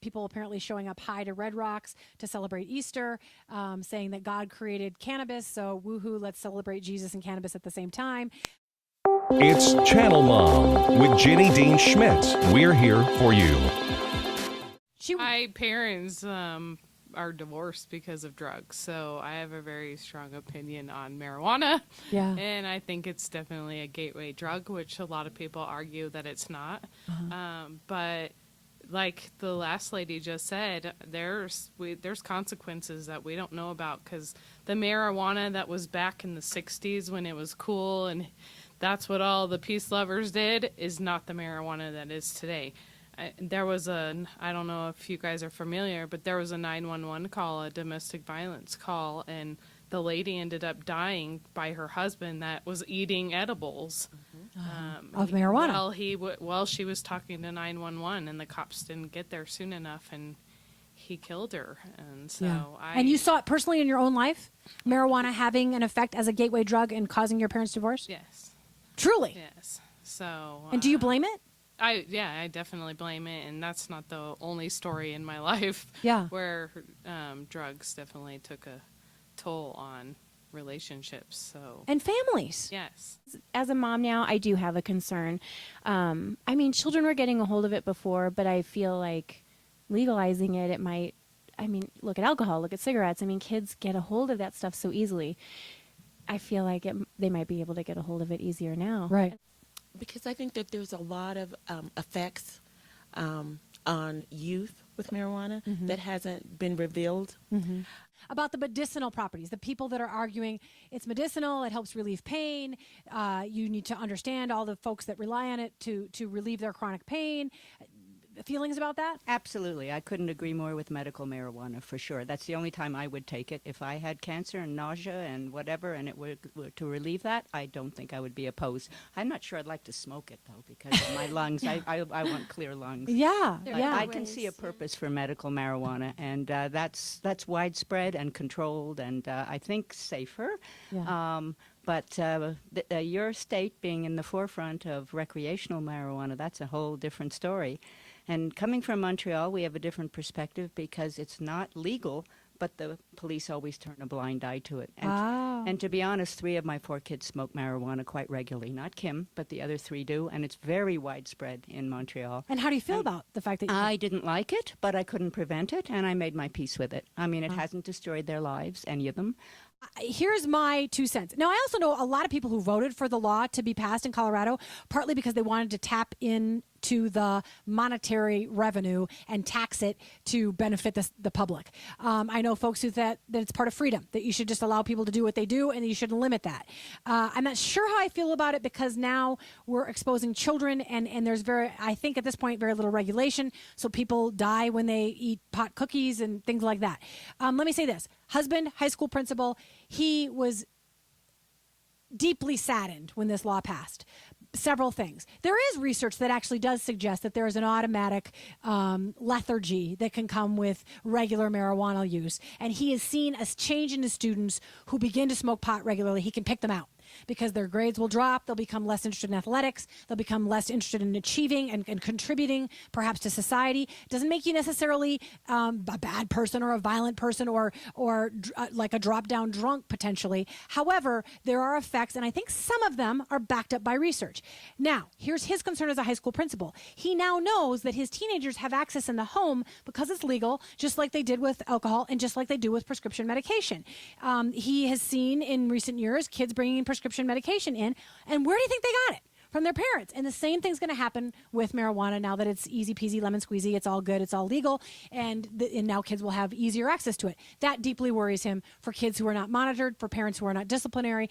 people apparently showing up high to Red Rocks to celebrate Easter, saying that God created cannabis, so woohoo, let's celebrate Jesus and cannabis at the same time. It's Channel Mom with Jenny Dean Schmidt. We're here for you. My parents are divorced because of drugs, so I have a very strong opinion on marijuana. Yeah. And I think it's definitely a gateway drug, which a lot of people argue that it's not. But like the last lady just said, there's consequences that we don't know about, because the marijuana that was back in the 60s when it was cool and that's what all the peace lovers did is not the marijuana that is today. I don't know if you guys are familiar, but there was a 911 call, a domestic violence call, and the lady ended up dying by her husband that was eating edibles. Of marijuana. While she was talking to 911, and the cops didn't get there soon enough, and he killed her. And so And you saw it personally in your own life? Marijuana having an effect as a gateway drug and causing your parents' divorce? Yes. Truly? Yes. So. And do you blame it? I definitely blame it, and that's not the only story in my life where drugs definitely took a toll on relationships. So and families. Yes. As a mom now, I do have a concern. I mean, children were getting a hold of it before, but I feel like legalizing it might, look at alcohol, look at cigarettes. I mean, kids get a hold of that stuff so easily. I feel like they might be able to get a hold of it easier now. Right. Because I think that there's a lot of effects on youth with marijuana that hasn't been revealed. About the medicinal properties, the people that are arguing it's medicinal, it helps relieve pain. You need to understand all the folks that rely on it to relieve their chronic pain. Feelings about that? Absolutely. I couldn't agree more with medical marijuana, for sure. That's the only time I would take it. If I had cancer and nausea and whatever, and it were to relieve that, I don't think I would be opposed. I'm not sure I'd like to smoke it, though, because of my lungs. I want clear lungs. Yeah. But I can see a purpose for medical marijuana, and that's widespread and controlled, and I think safer. Yeah. But your state being in the forefront of recreational marijuana, that's a whole different story. And coming from Montreal, we have a different perspective because it's not legal, but the police always turn a blind eye to it. And to be honest, 3 of my 4 kids smoke marijuana quite regularly. Not Kim, but the other 3 do, and it's very widespread in Montreal. And how do you feel about the fact that I didn't like it, but I couldn't prevent it, and I made my peace with it. I mean, it hasn't destroyed their lives, any of them. Here's my 2 cents. Now, I also know a lot of people who voted for the law to be passed in Colorado, partly because they wanted to tap into the monetary revenue and tax it to benefit the public. I know folks who thought that it's part of freedom, that you should just allow people to do what they do and you shouldn't limit that. I'm not sure how I feel about it because now we're exposing children and there's I think at this point, very little regulation. So people die when they eat pot cookies and things like that. Let me say this. Husband, high school principal, he was deeply saddened when this law passed. Several things. There is research that actually does suggest that there is an automatic lethargy that can come with regular marijuana use. And he has seen a change in his students who begin to smoke pot regularly. He can pick them out because their grades will drop. They'll become less interested in athletics. They'll become less interested in achieving and contributing perhaps to society. It doesn't make you necessarily a bad person or a violent person or like a drop-down drunk potentially. However, there are effects, and I think some of them are backed up by research. Now, here's his concern as a high school principal. He now knows that his teenagers have access in the home because it's legal, just like they did with alcohol and just like they do with prescription medication. He has seen in recent years kids bringing prescription medication in, and where do you think they got it? From their parents. And the same thing's going to happen with marijuana now that it's easy peasy lemon squeezy, it's all good, it's all legal, and now kids will have easier access to it. That deeply worries him for kids who are not monitored, for parents who are not disciplinary.